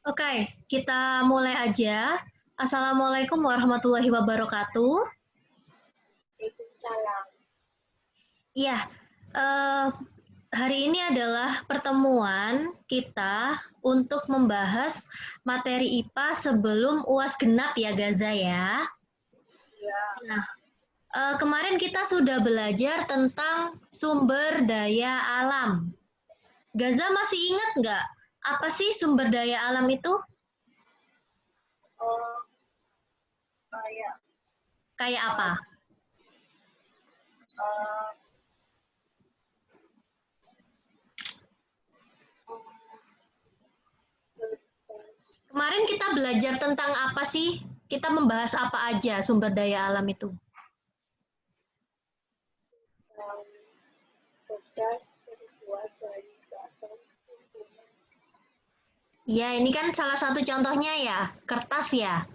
Oke, kita mulai aja. Assalamualaikum warahmatullahi wabarakatuh. Waalaikumsalam. Iya, eh, hari ini adalah pertemuan kita untuk membahas materi IPA sebelum UAS genap ya, Gaza ya. Ya, Nah, kemarin kita sudah belajar tentang sumber daya alam. Gaza masih ingat nggak apa sih sumber daya alam itu? oh kayak Kayak apa? uh, uh, Kemarin kita belajar tentang apa sih? Kita membahas apa aja sumber daya alam itu? kertas terbuat dari karton. Ya, ini kan salah satu contohnya ya, kertas ya.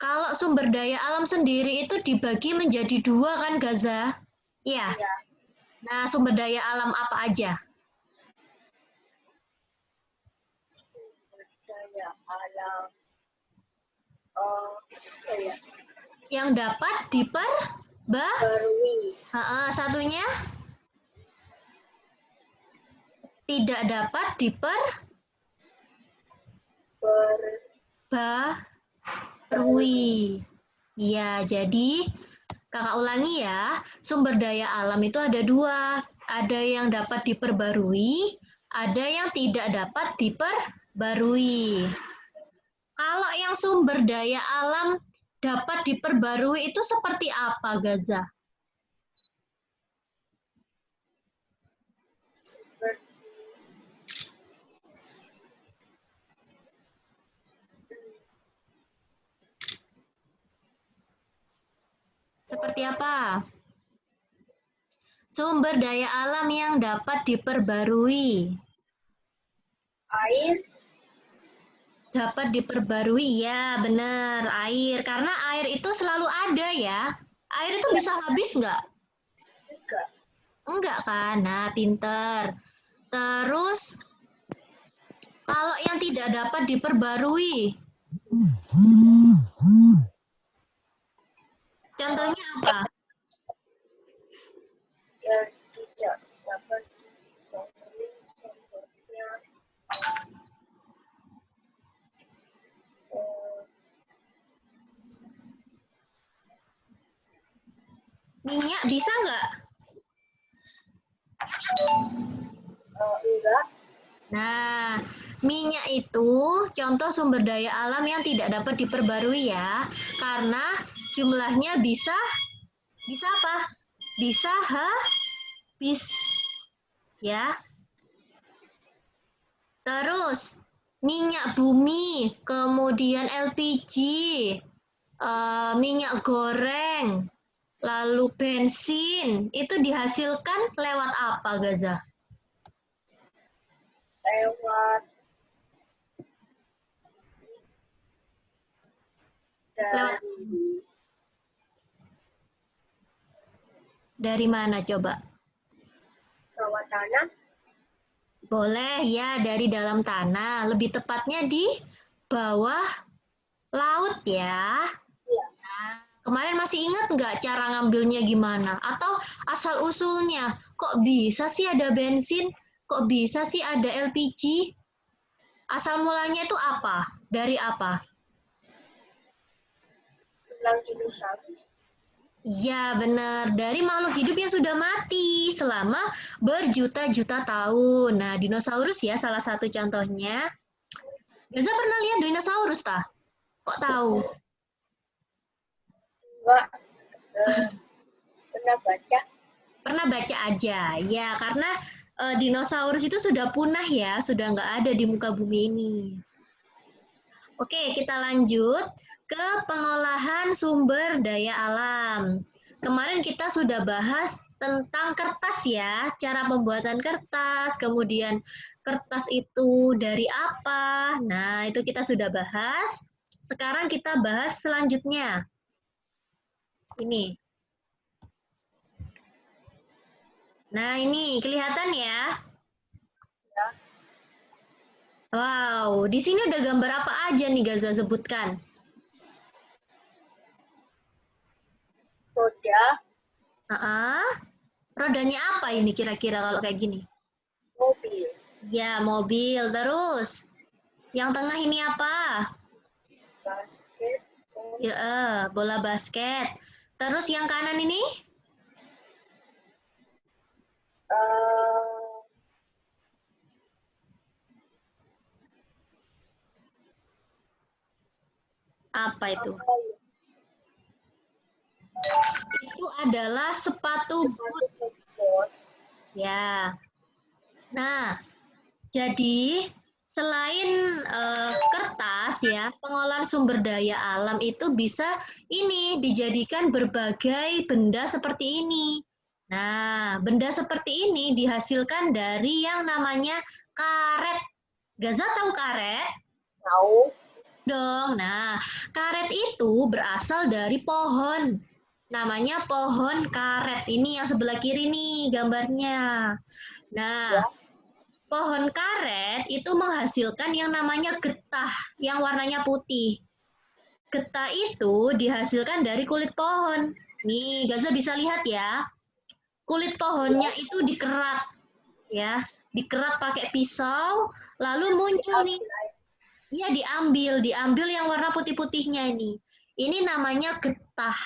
Kalau sumber daya alam sendiri itu dibagi menjadi dua kan, Gaza? Iya. Ya, Nah, sumber daya alam apa aja? sumber daya alam. Kayak Yang dapat barui, satunya tidak dapat ber, diperbarui. Ya, jadi kakak ulangi ya, sumber daya alam itu ada dua. Ada yang dapat diperbarui, ada yang tidak dapat diperbarui. Kalau yang sumber daya alam dapat diperbarui itu seperti apa, Gaza? seperti Seperti apa? Sumber daya alam yang dapat diperbarui. air, Dapat diperbarui, ya benar, air. Karena air itu selalu ada ya. Air itu ya bisa habis nggak? juga Enggak kan? Nah, pinter. Terus, kalau yang tidak dapat diperbarui, uh, contohnya apa? yang tidak dapat dibangun contohnya uh, Minyak bisa nggak? enggak, Nah, minyak itu contoh sumber daya alam yang tidak dapat diperbarui ya. Karena jumlahnya bisa apa? Bisa habis ya. Terus minyak bumi, kemudian LPG, minyak goreng, lalu bensin, itu dihasilkan lewat apa, Gaza? lewat Lewat dari dari mana coba? bawah tanah. Boleh ya dari dalam tanah, lebih tepatnya di bawah laut ya. Ya, Kemarin masih ingat nggak cara ngambilnya gimana? Atau asal-usulnya, kok bisa sih ada bensin? Kok bisa sih ada LPG? Asal mulanya itu apa? Dari apa? tulang dinosaurus. Ya, benar. Dari makhluk hidup yang sudah mati selama berjuta-juta tahun. Nah, dinosaurus ya salah satu contohnya. Gaza pernah lihat dinosaurus, tah? Kok tahu? Enggak, eh, pernah baca. Pernah baca aja. Ya, karena dinosaurus itu sudah punah ya, sudah nggak ada di muka bumi ini. Oke, kita lanjut ke pengolahan sumber daya alam. Kemarin kita sudah bahas tentang kertas ya, cara pembuatan kertas, kemudian kertas itu dari apa. Nah, itu kita sudah bahas. Sekarang kita bahas selanjutnya. Ini. Nah, ini kelihatan ya. Ya, Wow, di sini udah gambar apa aja nih Gaza sebutkan? Roda, Ah, rodanya apa ini kira-kira kalau kayak gini? mobil, Ya, mobil. Terus, yang tengah ini apa? basket, Ya, bola basket. Terus yang kanan ini? eh, Apa itu? apa ya? Itu adalah sepatu Sepatu boot, ya. Nah, jadi selain kertas ya, pengolahan sumber daya alam itu bisa ini dijadikan berbagai benda seperti ini. Nah, benda seperti ini dihasilkan dari yang namanya karet. Gaza tahu karet? tahu, Dong. Nah, karet itu berasal dari pohon. Namanya pohon karet. Ini yang sebelah kiri nih gambarnya. Nah, ya, pohon karet itu menghasilkan yang namanya getah yang warnanya putih. Getah itu dihasilkan dari kulit pohon. Nih, Gaza bisa lihat ya. Kulit pohonnya ya, itu dikerat ya. Dikerat pakai pisau, lalu muncul nih. diambil air. Iya, diambil yang warna putih-putihnya ini. Ini namanya getah,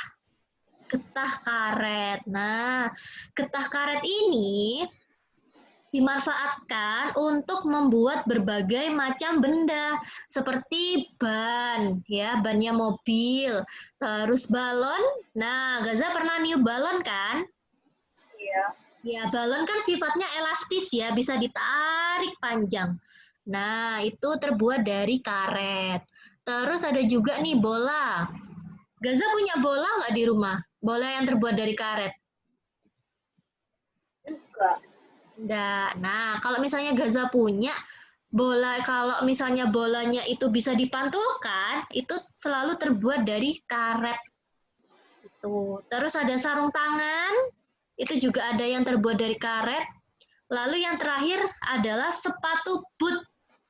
getah karet. Nah, getah karet ini dimanfaatkan untuk membuat berbagai macam benda seperti ban, ya, bannya mobil, terus balon. Nah, Gaza pernah niup balon kan? Iya, Ya, balon kan sifatnya elastis ya, bisa ditarik panjang. Nah, itu terbuat dari karet. Terus ada juga nih bola. Gaza punya bola nggak di rumah? Bola yang terbuat dari karet? juga, Enggak. Nah, kalau misalnya Gaza punya bola, kalau misalnya bolanya itu bisa dipantulkan, itu selalu terbuat dari karet. Itu. Terus ada sarung tangan, itu juga ada yang terbuat dari karet. Lalu yang terakhir adalah sepatu boot,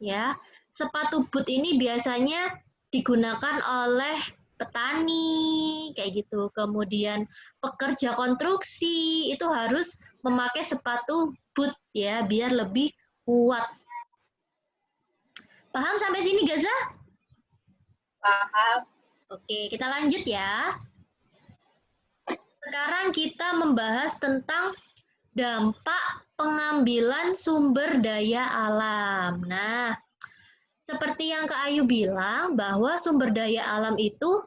ya. Sepatu boot ini biasanya digunakan oleh petani kayak gitu. Kemudian pekerja konstruksi itu harus memakai sepatu boot ya biar lebih kuat. Paham sampai sini Gaza? paham, Oke, kita lanjut ya. Sekarang kita membahas tentang dampak pengambilan sumber daya alam. Nah, seperti yang Kak Ayu bilang, bahwa sumber daya alam itu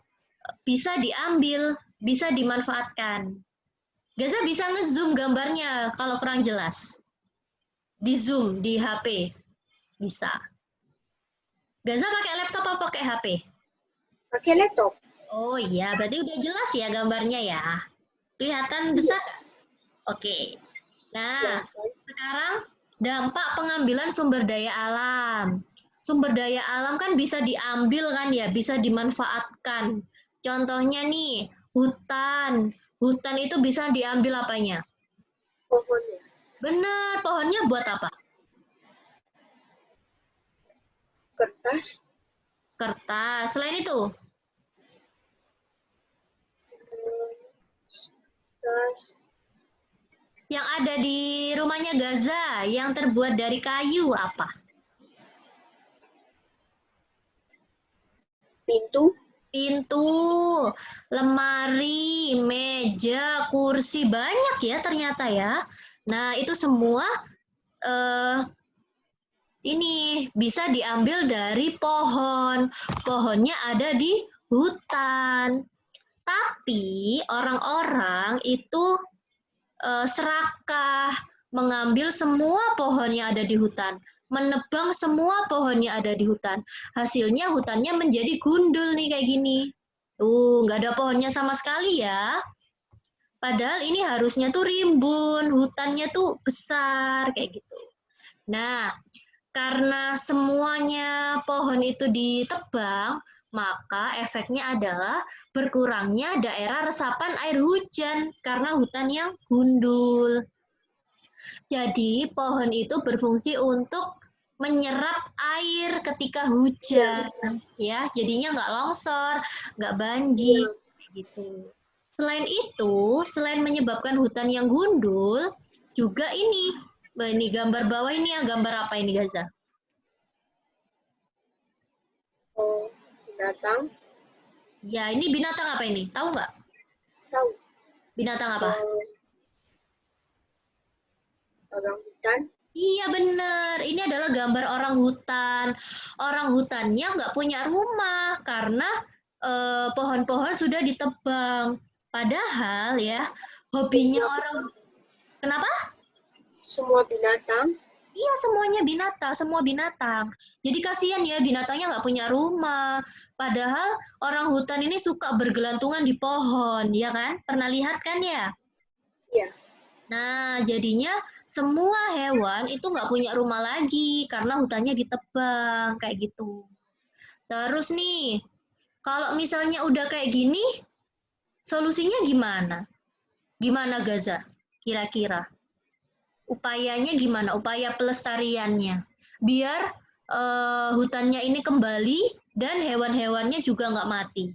bisa diambil, bisa dimanfaatkan. Gaza bisa nge-zoom gambarnya kalau kurang jelas. Di zoom di HP. Bisa. Gaza pakai laptop apa pakai HP? pakai laptop, Oh iya, berarti udah jelas ya gambarnya ya. Kelihatan iya, besar? Oke. ya, Nah, sekarang dampak pengambilan sumber daya alam. Sumber daya alam kan bisa diambil kan ya, bisa dimanfaatkan. Contohnya nih, hutan. Hutan itu bisa diambil apanya? pohonnya, Bener, pohonnya buat apa? kertas, Kertas. Selain itu, kertas, yang ada di rumahnya Gaza, yang terbuat dari kayu apa? pintu, Pintu, lemari, meja, kursi, banyak ya ternyata ya. Nah, itu semua eh, ini bisa diambil dari pohon. Pohonnya ada di hutan. Tapi orang-orang itu serakah mengambil semua pohon yang ada di hutan, menebang semua pohon yang ada di hutan. Hasilnya hutannya menjadi gundul nih kayak gini. Tuh, nggak ada pohonnya sama sekali ya. Padahal ini harusnya tuh rimbun, hutannya tuh besar kayak gitu. Nah, karena semuanya pohon itu ditebang, maka efeknya adalah berkurangnya daerah resapan air hujan karena hutan yang gundul. Jadi pohon itu berfungsi untuk menyerap air ketika hujan, ya, jadinya nggak longsor, nggak banjir, gitu. Selain itu, selain menyebabkan hutan yang gundul, juga ini gambar bawah ini ya, gambar apa ini Gaza? Oh, binatang. Ya, ini binatang apa ini? Tahu nggak? Tahu. Binatang apa? Orang hutan. Iya bener, ini adalah gambar orang hutan. Orang hutannya nggak punya rumah karena pohon-pohon sudah ditebang. Padahal ya, hobinya Semua, orang, kenapa? semua binatang. Iya semuanya binatang, semua binatang. Jadi kasihan ya binatangnya nggak punya rumah. Padahal orang hutan ini suka bergelantungan di pohon, ya kan? Pernah lihat kan ya? Iya. Nah, jadinya semua hewan itu nggak punya rumah lagi karena hutannya ditebang, kayak gitu. Terus nih, kalau misalnya udah kayak gini, solusinya gimana? Gimana Gaza? Kira-kira upayanya gimana? Upaya pelestariannya biar hutannya ini kembali dan hewan-hewannya juga nggak mati.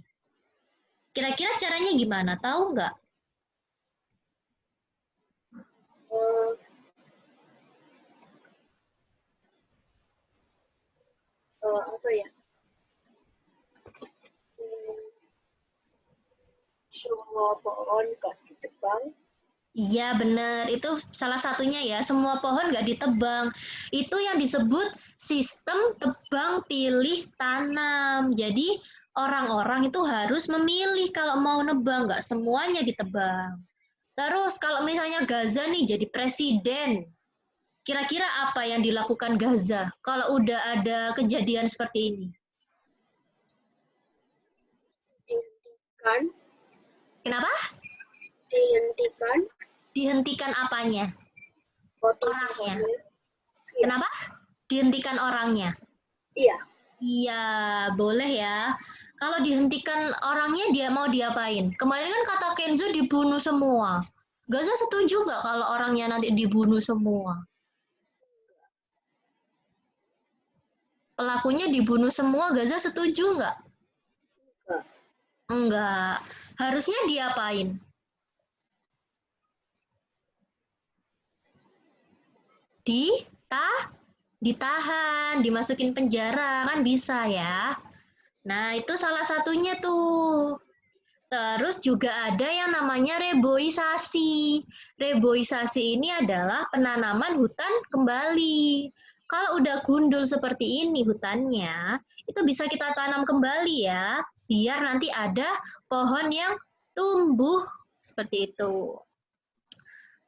Kira-kira caranya gimana? Tahu nggak? Eh, apa ya? Hmm, semua pohon gak ditebang. Iya benar, itu salah satunya ya, semua pohon nggak ditebang. Itu yang disebut sistem tebang pilih tanam. Jadi orang-orang itu harus memilih kalau mau nebang, nggak semuanya ditebang. Terus kalau misalnya Gaza nih jadi presiden, kira-kira apa yang dilakukan Gaza kalau udah ada kejadian seperti ini? Dihentikan. Kenapa? Dihentikan. Dihentikan apanya? Orangnya. Pohon-pohonnya. Iya. Kenapa? Dihentikan orangnya. Iya. Iya, boleh ya. Kalau dihentikan orangnya dia mau diapain? Kemarin kan kata Kenzo dibunuh semua. Gaza setuju nggak kalau orangnya nanti dibunuh semua? Pelakunya dibunuh semua, Gaza setuju nggak? Enggak. Enggak. Harusnya diapain? Ditah, ditahan, dimasukin penjara, kan bisa ya. Nah, itu salah satunya tuh. Terus juga ada yang namanya reboisasi. Reboisasi ini adalah penanaman hutan kembali. Kalau udah gundul seperti ini hutannya, itu bisa kita tanam kembali ya, biar nanti ada pohon yang tumbuh seperti itu.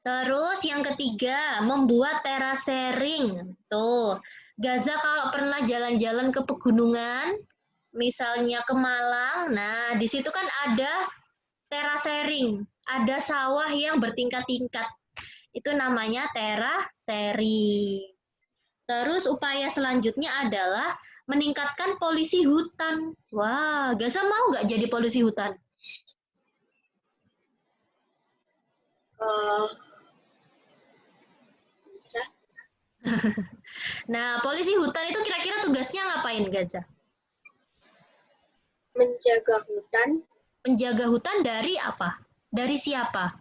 Terus yang ketiga, membuat terasering. Tuh, Gaza kalau pernah jalan-jalan ke pegunungan, misalnya ke Malang, nah di situ kan ada terasering, ada sawah yang bertingkat-tingkat. Itu namanya terasering. Terus upaya selanjutnya adalah meningkatkan polisi hutan. Wah, Gaza mau nggak jadi polisi hutan? Eh, bisa Nah, polisi hutan itu kira-kira tugasnya ngapain, Gaza? menjaga hutan. Menjaga hutan dari apa? Dari siapa?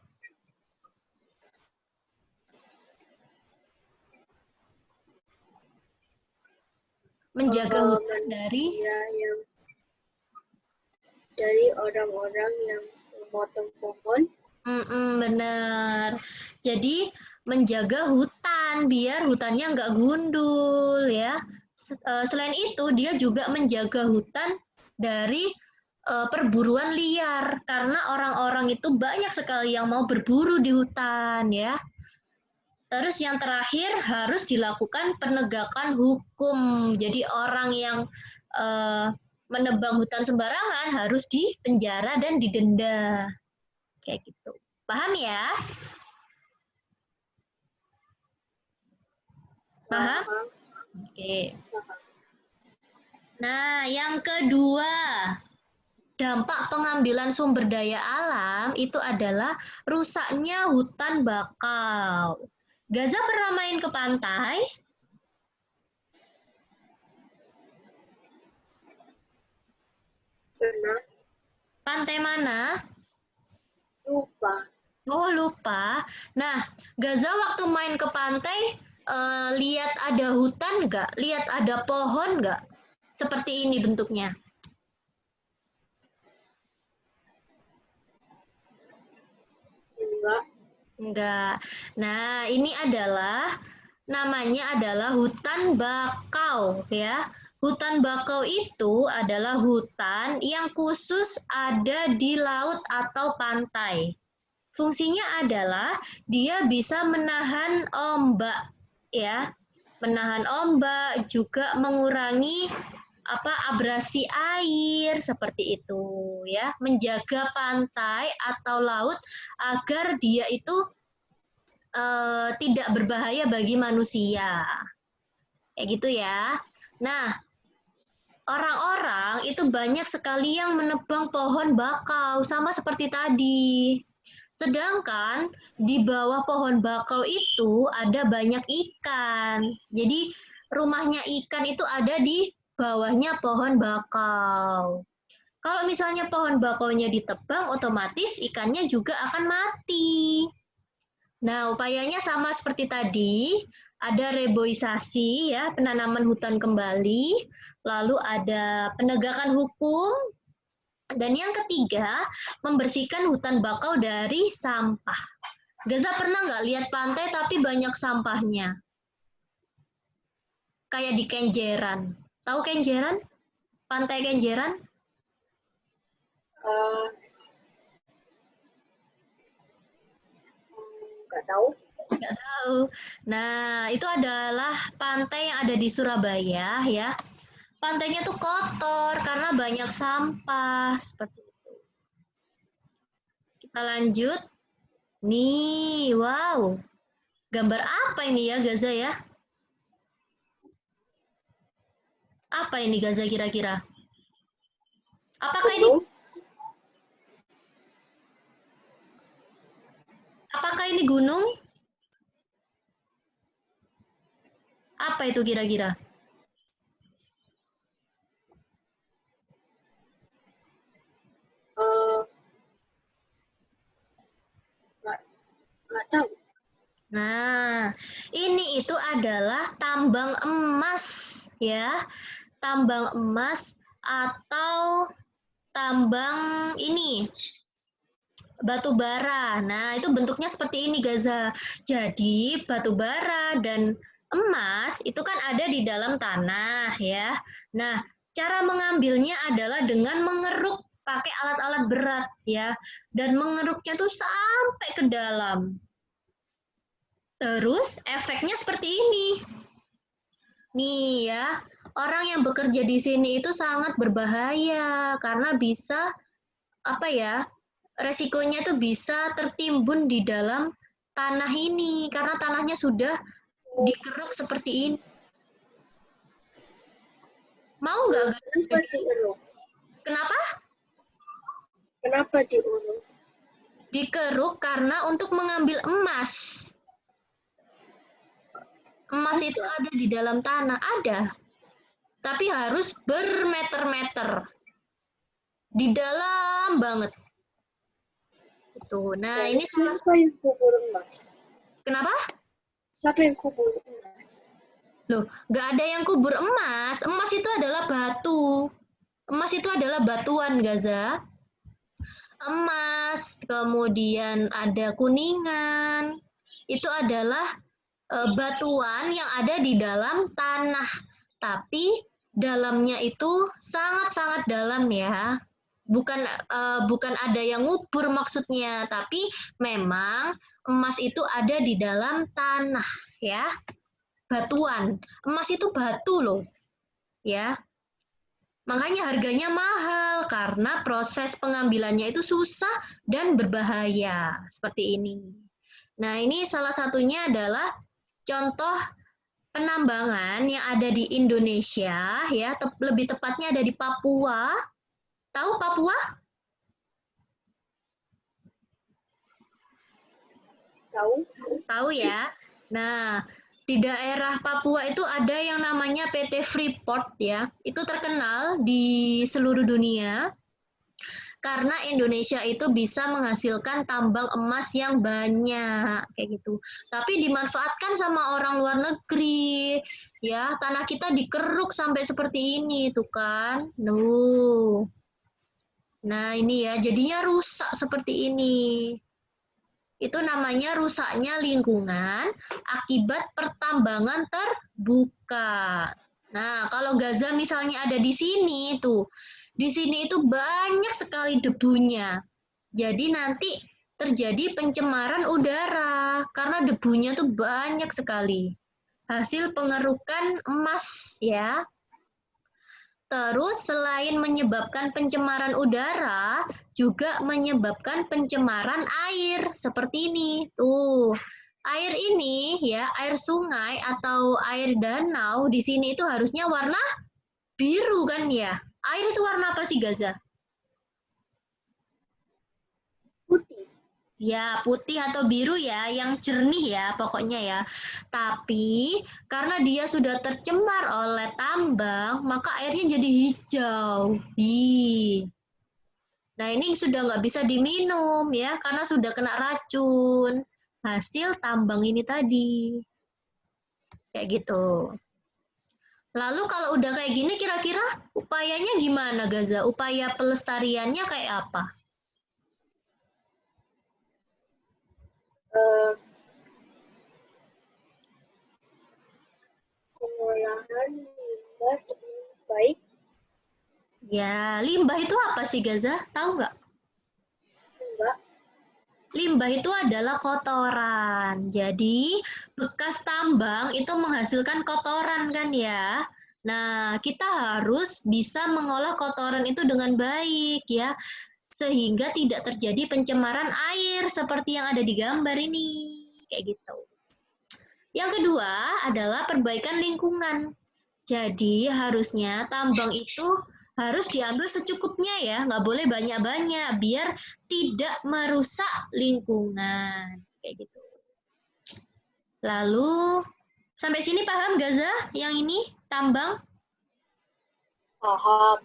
Menjaga hutan dari Manusia yang dari orang-orang yang memotong pohon. benar. Jadi menjaga hutan biar hutannya nggak gundul ya. Selain itu dia juga menjaga hutan dari perburuan liar karena orang-orang itu banyak sekali yang mau berburu di hutan ya. Terus yang terakhir harus dilakukan penegakan hukum. Jadi orang yang eh, menebang hutan sembarangan harus dipenjara dan didenda. Kayak gitu. Paham ya? Paham? Paham. Oke. Paham. Nah, yang kedua, dampak pengambilan sumber daya alam itu adalah rusaknya hutan bakau. Gaza pernah main ke pantai? Pantai mana? Lupa. Oh, lupa. Nah, Gaza waktu main ke pantai, lihat ada hutan nggak? Lihat ada pohon nggak? Seperti ini bentuknya. Enggak. Enggak. Nah, ini namanya adalah hutan bakau ya. Hutan bakau itu adalah hutan yang khusus ada di laut atau pantai. Fungsinya adalah dia bisa menahan ombak ya. Menahan ombak juga mengurangi abrasi air seperti itu ya, menjaga pantai atau laut agar dia itu tidak berbahaya bagi manusia. Kayak gitu ya. Nah, orang-orang itu banyak sekali yang menebang pohon bakau sama seperti tadi. Sedangkan di bawah pohon bakau itu ada banyak ikan. Jadi rumahnya ikan itu ada di bawahnya pohon bakau. Kalau misalnya pohon bakaunya ditebang, otomatis ikannya juga akan mati. Nah, upayanya sama seperti tadi, ada reboisasi ya, penanaman hutan kembali, lalu ada penegakan hukum, dan yang ketiga, membersihkan hutan bakau dari sampah. Gaza pernah nggak lihat pantai tapi banyak sampahnya? Kayak di Kenjeran. Tahu Kenjeran? Pantai Kenjeran? Nggak tahu. Nggak tahu. Nah, itu adalah pantai yang ada di Surabaya ya. Pantainya tuh kotor karena banyak sampah seperti itu. Kita lanjut. Nih, wow. Gambar apa ini ya, Gaza ya? Apa ini Gaza kira-kira? Apakah ini Gunung. apakah ini gunung? Apa itu kira-kira? Nggak tahu. Nah, ini itu adalah tambang emas ya. Tambang emas atau tambang ini batu bara. Nah, itu bentuknya seperti ini Gaza. Jadi, batu bara dan emas itu kan ada di dalam tanah ya. Nah, cara mengambilnya adalah dengan mengeruk pakai alat-alat berat ya. Dan mengeruknya tuh sampai ke dalam. Terus efeknya seperti ini. Nih ya, orang yang bekerja di sini itu sangat berbahaya karena bisa resikonya tuh bisa tertimbun di dalam tanah ini karena tanahnya sudah dikeruk seperti ini. Mau nggak? Kenapa diuruk? Kenapa? Kenapa diuruk? Dikeruk karena untuk mengambil emas. Emas itu ada di dalam tanah, ada. Tapi harus bermeter-meter. Di dalam banget. Tuh. Nah, ini siapa yang kubur emas? Kenapa? Siapa yang kubur emas? Loh, nggak ada yang kubur emas. Emas itu adalah batu. Emas itu adalah batuan, Gaza. Emas, kemudian ada kuningan. Itu adalah batuan yang ada di dalam tanah. Tapi dalamnya itu sangat-sangat dalam ya. Bukan ada yang ngubur maksudnya, tapi memang emas itu ada di dalam tanah ya. Batuan. Emas itu batu loh. Ya. Makanya harganya mahal karena proses pengambilannya itu susah dan berbahaya seperti ini. Nah, ini salah satunya adalah contoh penambangan yang ada di Indonesia ya, lebih tepatnya ada di Papua. Tahu Papua? Tahu. Tahu ya. Nah, di daerah Papua itu ada yang namanya PT Freeport ya. Itu terkenal di seluruh dunia. karena Indonesia itu bisa menghasilkan tambang emas yang banyak kayak gitu. Tapi dimanfaatkan sama orang luar negeri, ya tanah kita dikeruk sampai seperti ini tuh kan. Nah ini ya jadinya rusak seperti ini. Itu namanya rusaknya lingkungan akibat pertambangan terbuka. Nah, kalau Gaza misalnya ada di sini tuh, di sini itu banyak sekali debunya. Jadi nanti terjadi pencemaran udara karena debunya tuh banyak sekali. Hasil pengerukan emas ya. Terus selain menyebabkan pencemaran udara, juga menyebabkan pencemaran air seperti ini. Tuh, air ini ya, air sungai atau air danau di sini itu harusnya warna biru kan ya. Air itu warna apa sih Gaza? Putih. Ya, putih atau biru ya, yang jernih ya pokoknya ya. Tapi karena dia sudah tercemar oleh tambang, maka airnya jadi hijau. Nah, ini sudah nggak bisa diminum ya, karena sudah kena racun. Hasil tambang ini tadi. Kayak gitu. Lalu kalau udah kayak gini, kira-kira upayanya gimana, Gaza? Upaya pelestariannya kayak apa? Pengolahan limbah dengan baik. Ya, limbah itu apa sih, Gaza? Tahu nggak? Enggak. Limbah itu adalah kotoran. Jadi, bekas tambang itu menghasilkan kotoran kan ya. Nah, kita harus bisa mengolah kotoran itu dengan baik ya, sehingga tidak terjadi pencemaran air seperti yang ada di gambar ini. Kayak gitu. Yang kedua adalah perbaikan lingkungan. Jadi harusnya tambang itu harus diambil secukupnya ya, nggak boleh banyak-banyak biar tidak merusak lingkungan. Kayak gitu. Lalu sampai sini paham Gaza? Yang ini tambang? Paham.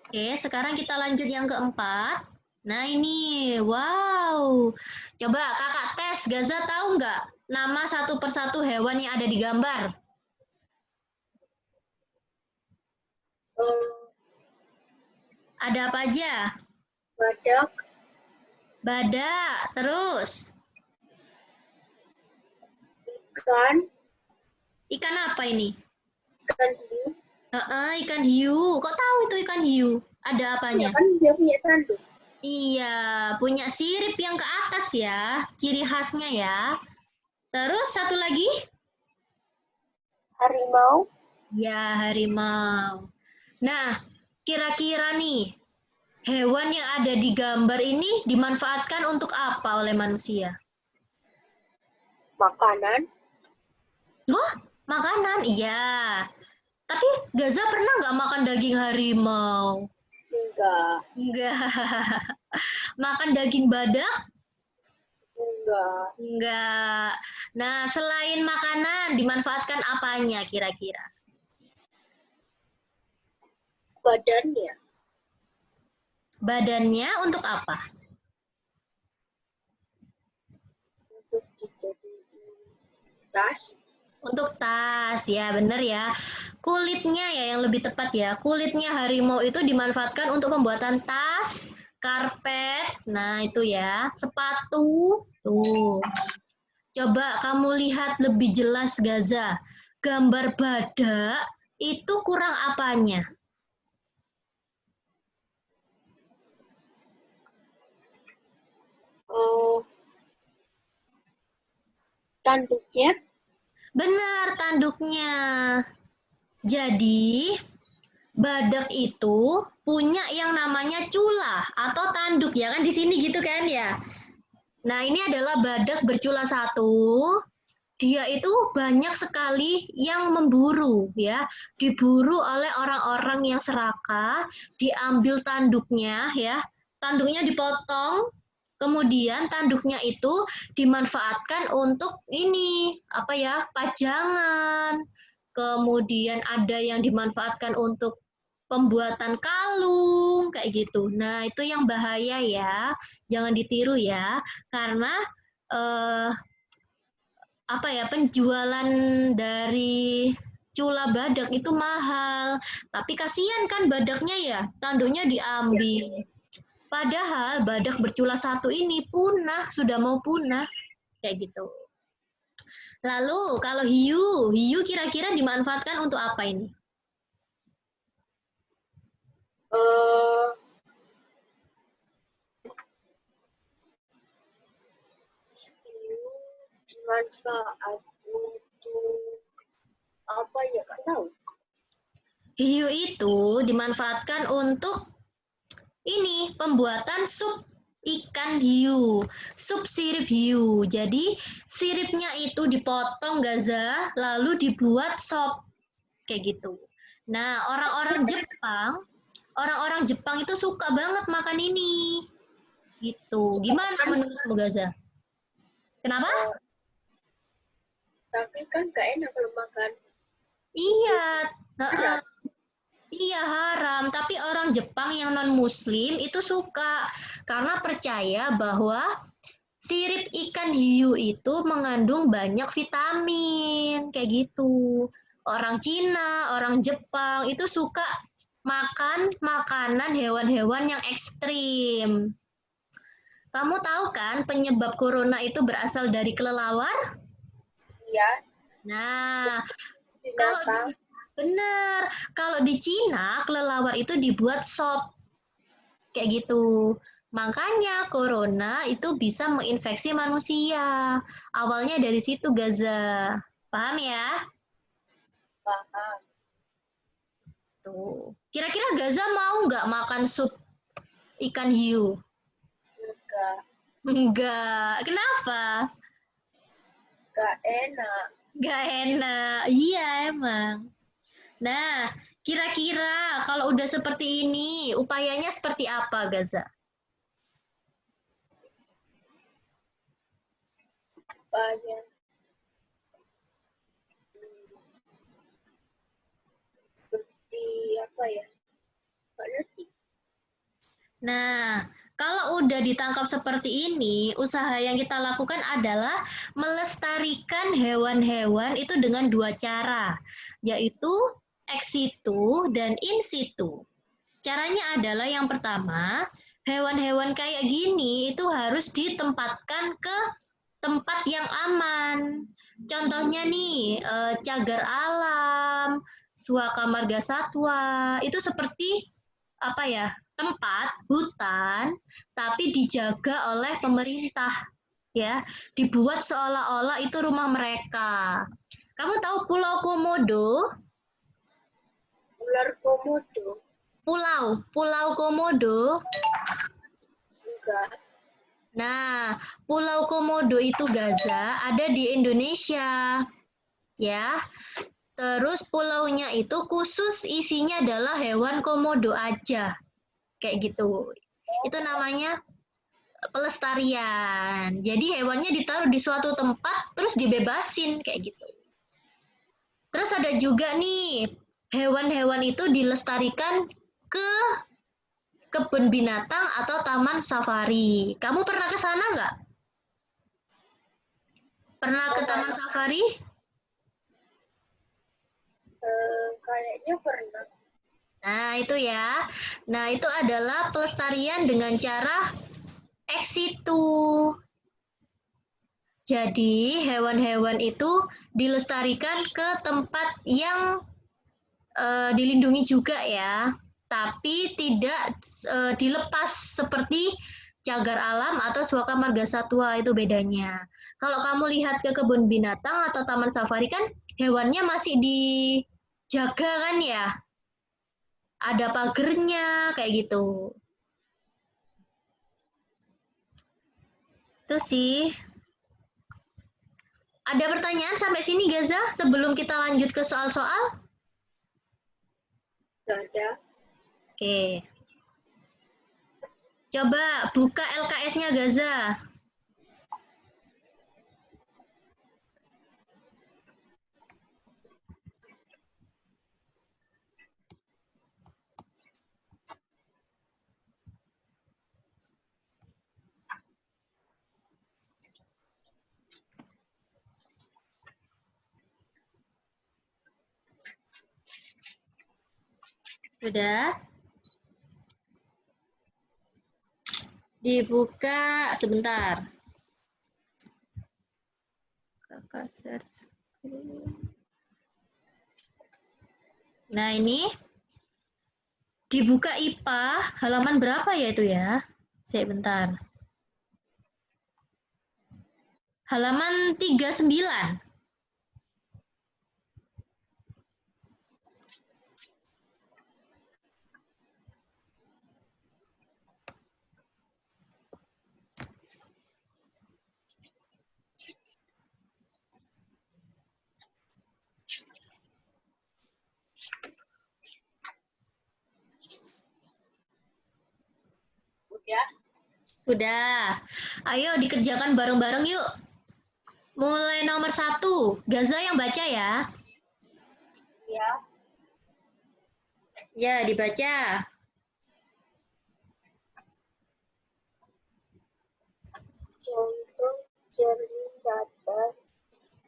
Oke, sekarang kita lanjut yang keempat. Nah ini, wow. Coba kakak tes, Gaza tahu nggak nama satu persatu hewan yang ada di gambar? Ada apa aja? Badak, Badak, terus ikan, ikan apa ini? ikan hiu. Ikan hiu. Kok tahu itu ikan hiu? Ada Ya apanya? kan dia punya tanduk. Iya, punya sirip yang ke atas ya, ciri khasnya ya. Terus satu lagi? Harimau, Ya, harimau. Nah, kira-kira nih, hewan yang ada di gambar ini dimanfaatkan untuk apa oleh manusia? makanan. Oh, makanan? Iya. Tapi Gaza pernah nggak makan daging harimau? Enggak. Enggak. Makan daging badak? Enggak. Enggak. Nah, selain makanan, dimanfaatkan apanya kira-kira? Badannya Badannya untuk apa? untuk dijadikan tas. Untuk tas, ya bener ya. Kulitnya ya yang lebih tepat ya. Kulitnya harimau itu dimanfaatkan untuk pembuatan tas, karpet, nah itu ya, sepatu. Tuh. Coba kamu lihat lebih jelas Gaza. Gambar badak itu kurang apanya? Oh, tanduknya. Benar tanduknya. Jadi, badak itu punya yang namanya cula atau tanduk ya kan di sini gitu kan ya. Nah, ini adalah badak bercula satu. Dia itu banyak sekali yang memburu ya, diburu oleh orang-orang yang serakah, diambil tanduknya ya. Tanduknya dipotong, kemudian tanduknya itu dimanfaatkan untuk ini apa ya, pajangan. Kemudian ada yang dimanfaatkan untuk pembuatan kalung untung kayak gitu. Nah, itu yang bahaya ya. Jangan ditiru ya. Karena apa ya, penjualan dari cula badak itu mahal. Tapi kasihan kan badaknya ya, tanduknya diambil. Padahal badak bercula satu ini punah, sudah mau punah kayak gitu. Lalu kalau hiu, hiu kira-kira dimanfaatkan untuk apa ini? Eh, hiu dimanfaat untuk apa ya, Kak tahu? Hiu itu dimanfaatkan untuk ini pembuatan sup ikan hiu, sup sirip hiu. Jadi siripnya itu dipotong Gaza, lalu dibuat sop kayak gitu. Nah, orang-orang Jepang itu suka banget makan ini. Gitu. Gimana Kan, menurutmu Gaza? Kenapa? tapi kan gak enak kalau makan Iya, berat. iya haram. Tapi orang Jepang yang non-Muslim itu suka karena percaya bahwa sirip ikan hiu itu mengandung banyak vitamin, kayak gitu. Orang Cina, orang Jepang itu suka makan makanan hewan-hewan yang ekstrim. Kamu tahu kan penyebab corona itu berasal dari kelelawar? Iya, Nah, kalau binatang. benar, kalau di Cina kelelawar itu dibuat sop kayak gitu. Makanya corona itu bisa menginfeksi manusia. Awalnya dari situ Gaza. Paham ya? Paham. Tuh. Kira-kira Gaza mau nggak makan sup ikan hiu? Enggak, Enggak. Kenapa? gak enak. Nggak enak. Iya emang. Nah, kira-kira kalau udah seperti ini, upayanya seperti apa Gaza? Banyak. Seperti apa ya? Gak ngerti. Nah, kalau udah ditangkap seperti ini, usaha yang kita lakukan adalah melestarikan hewan-hewan itu dengan dua cara, yaitu ex situ dan in situ. Caranya adalah yang pertama, hewan-hewan kayak gini itu harus ditempatkan ke tempat yang aman. Contohnya nih, cagar alam, suaka marga satwa, itu seperti apa ya, tempat hutan tapi dijaga oleh pemerintah ya, dibuat seolah-olah itu rumah mereka. Kamu tahu Pulau Komodo? Ular komodo? Pulau Komodo. Enggak. Nah, Pulau Komodo itu Gaza ada di Indonesia ya. Terus pulaunya itu khusus isinya adalah hewan komodo aja kayak gitu. Itu namanya pelestarian. Jadi hewannya ditaruh di suatu tempat terus dibebasin kayak gitu. Terus ada juga nih hewan-hewan itu dilestarikan ke kebun binatang atau taman safari. Kamu pernah ke sana nggak? Pernah ke taman Mana? safari? Kayaknya pernah. Nah, itu ya. Nah, itu adalah pelestarian dengan cara ex situ. Jadi, hewan-hewan itu dilestarikan ke tempat yang dilindungi juga ya, tapi tidak dilepas seperti cagar alam atau suaka marga satwa, itu bedanya. Kalau kamu lihat ke kebun binatang atau taman safari kan hewannya masih dijaga kan ya, ada pagernya kayak gitu. Itu sih. Ada pertanyaan sampai sini Gaza sebelum kita lanjut ke soal-soal? Gak ada. Oke. Coba buka LKS-nya Gaza. Sudah? Dibuka sebentar. Kakak share screen. Nah, ini dibuka IPA halaman berapa ya itu ya? Sebentar. Halaman 39. Udah. Sudah. Ayo dikerjakan bareng-bareng yuk. Mulai nomor 1. Gaza yang baca ya. Ya. Ya, dibaca. Contoh cermin datar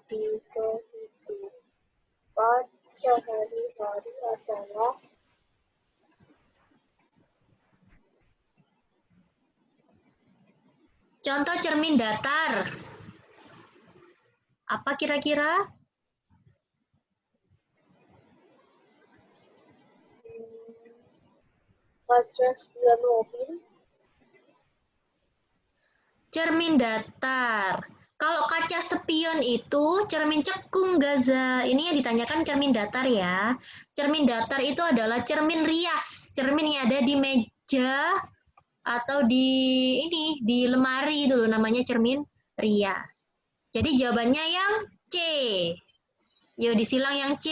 di kehidupan sehari-hari adalah Contoh cermin datar. Apa kira-kira? kaca spion mobil, Cermin datar. Kalau kaca spion itu cermin cekung, Gaza. Ini yang ditanyakan cermin datar ya. Cermin datar itu adalah cermin rias. Cermin yang ada di meja atau di lemari itu loh, namanya cermin rias. Jadi jawabannya yang C. Yuk disilang yang C.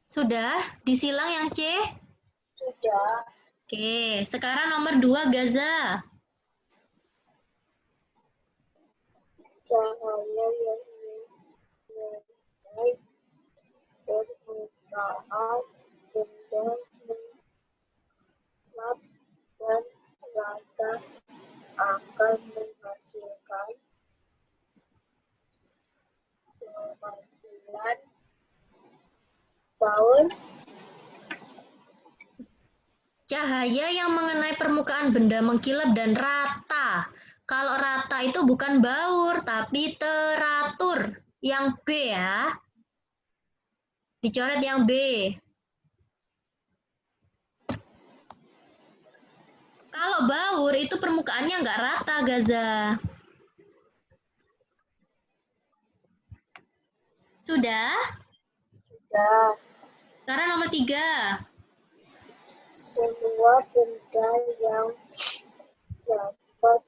Sudah disilang yang C? sudah. Oke, sekarang nomor 2 Gaza. Cahaya yang mengenai permukaan benda gelap dan rata akan menghasilkan kemampuan Paul. Cahaya yang mengenai permukaan benda mengkilap dan rata. Kalau rata itu bukan baur, tapi teratur. Yang B ya. Dicoret yang B. Kalau baur itu permukaannya nggak rata, Gaza. Sudah? Sudah. Sekarang nomor 3. Semua benda yang dapat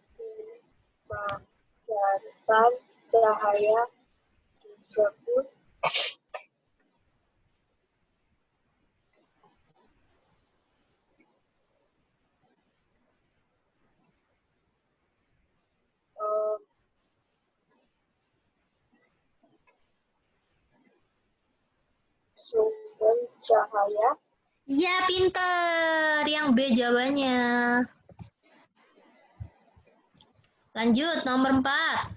memancarkan cahaya disebut sumber cahaya. Ya, pinter. Yang B jawabannya. Lanjut, nomor 4.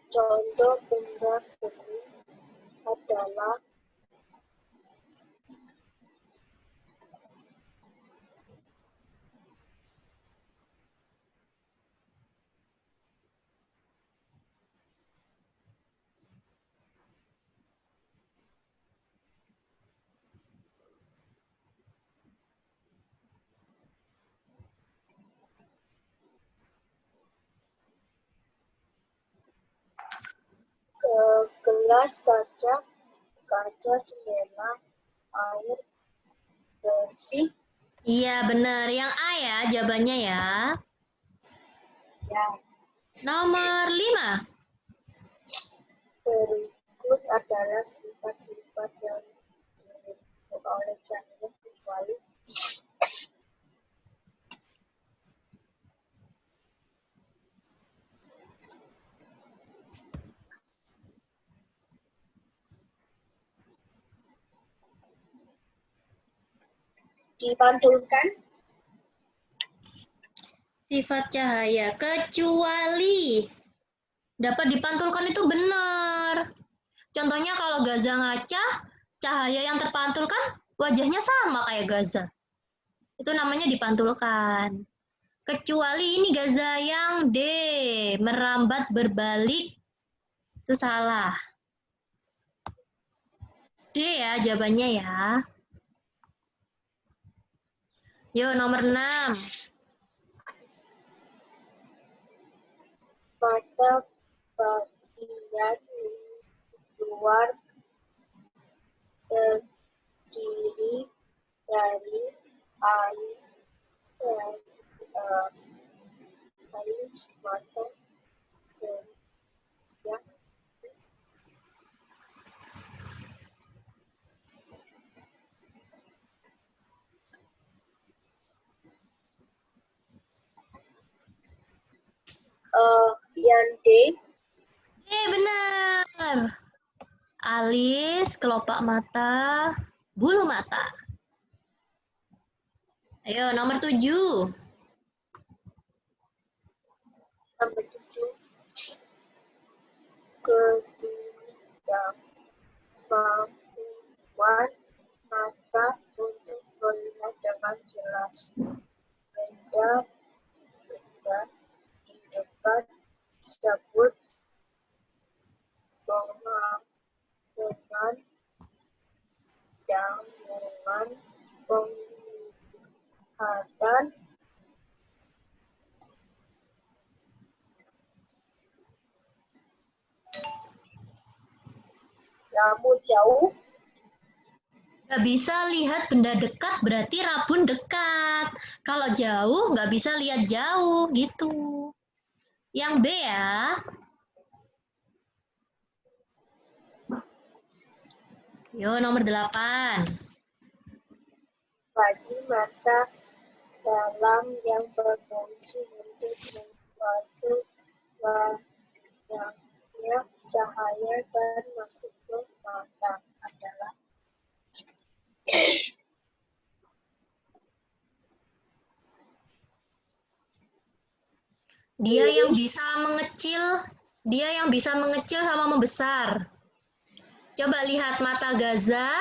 Contoh benda bening adalah gelas kaca, kaca jendela, air bersih. Iya, benar. Yang A ya jawabannya ya. Ya, Nomor 5. berikut adalah sifat-sifat yang dimiliki oleh cahaya kecuali dipantulkan. Sifat cahaya kecuali Dapat dipantulkan itu benar. Contohnya kalau Gaza ngaca, cahaya yang terpantulkan wajahnya sama kayak Gaza. Itu namanya dipantulkan. Kecuali ini Gaza yang D, merambat berbalik. Itu salah. D ya jawabannya ya. Yuk nomor 6. Mata bagian luar terdiri dari alis, alis mata dan yang yang D. Benar. Alis, kelopak mata, bulu mata. Ayo nomor 7. Nomor 7, ketidakmampuan mata untuk melihat dengan jelas. Benda di depan disebut dengan gangguan penglihatan. Namun jauh. Nggak bisa lihat benda dekat berarti rabun dekat. Kalau jauh nggak bisa lihat jauh gitu. Yang B ya. Yo nomor 8. Bagi mata dalam yang berfungsi untuk membantu wayangnya cahaya dan masuk ke mata adalah Dia yang iris. bisa mengecil sama membesar. Coba lihat mata Gaza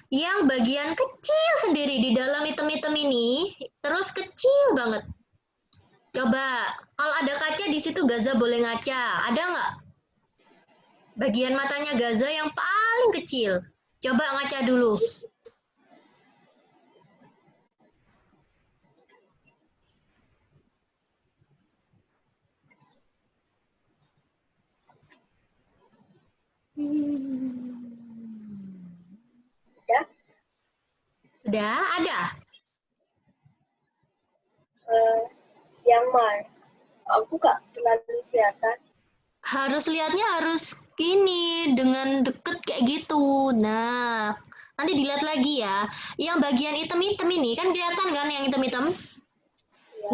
yang bagian kecil sendiri di dalam item-item ini, terus kecil banget. Coba, kalau ada kaca di situ Gaza boleh ngaca. Ada nggak? Bagian matanya Gaza yang paling kecil. Coba ngaca dulu. Ya. Udah ada? Yang mana? Aku gak terlalu kelihatan. Harus gini, dengan deket kayak gitu. Nah, nanti dilihat lagi ya. Yang bagian item-item ini, kan kelihatan kan yang item-item? Ya.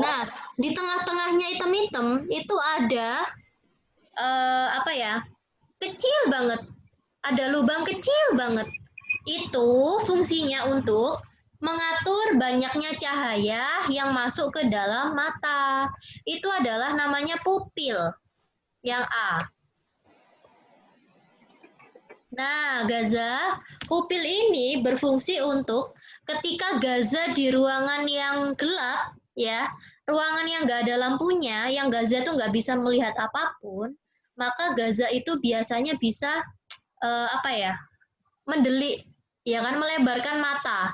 Nah, di tengah-tengahnya item-item itu ada apa ya? Kecil banget. Ada lubang kecil banget. Itu fungsinya untuk mengatur banyaknya cahaya yang masuk ke dalam mata. Itu adalah namanya pupil. Yang A. Nah, Gaza, pupil ini berfungsi untuk ketika Gaza di ruangan yang gelap, ya, ruangan yang nggak ada lampunya, yang Gaza tuh nggak bisa melihat apapun, maka Gaza itu biasanya bisa apa ya, mendelik, ya kan, melebarkan mata.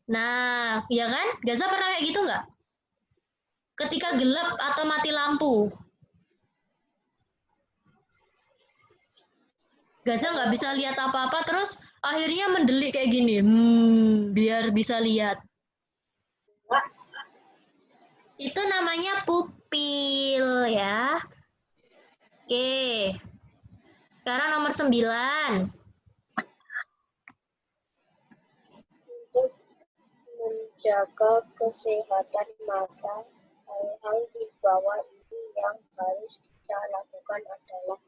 Nah, ya kan, Gaza pernah kayak gitu nggak? Ketika gelap atau mati lampu, Gaza nggak bisa lihat apa-apa, terus akhirnya mendelik kayak gini, biar bisa lihat. Itu namanya pupil ya. Oke. Sekarang nomor 9. Untuk menjaga kesehatan mata, hal-hal di bawah ini yang harus kita lakukan adalah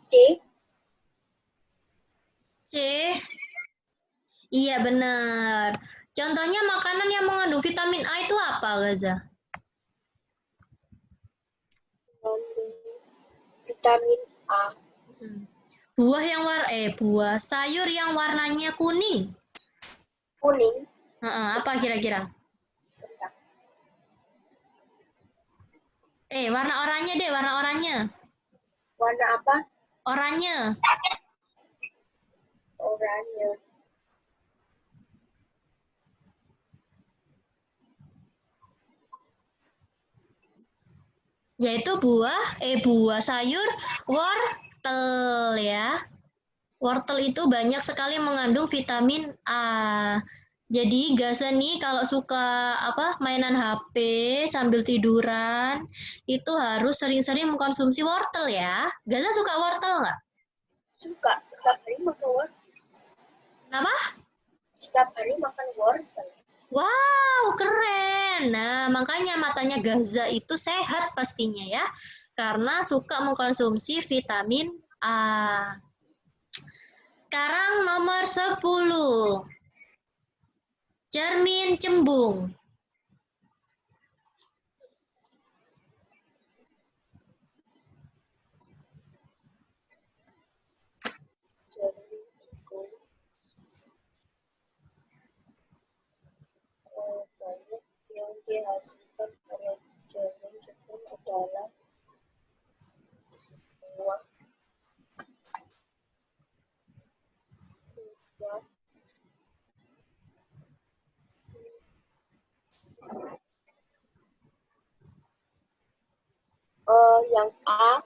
C. C. Iya benar. Contohnya makanan yang mengandung vitamin A itu apa, Gaza? Mengandung vitamin A. Buah sayur yang warnanya kuning. Kuning. Apa kira-kira? Warna oranye deh, warna oranye. Warna apa? Oranye. Oranye. Yaitu buah sayur wortel ya. Wortel itu banyak sekali mengandung vitamin A. Jadi Gaza nih kalau suka mainan HP sambil tiduran itu harus sering-sering mengkonsumsi wortel ya. Gaza suka wortel nggak? Suka. Setiap hari makan wortel. Kenapa? Setiap hari makan wortel. Wow, keren. Nah, makanya matanya Gaza itu sehat pastinya ya. Karena suka mengkonsumsi vitamin A. Sekarang nomor 10. Cermin cembung. Cermin cembung. Banyak yang dihasilkan oleh cermin cembung adalah buah, yang A.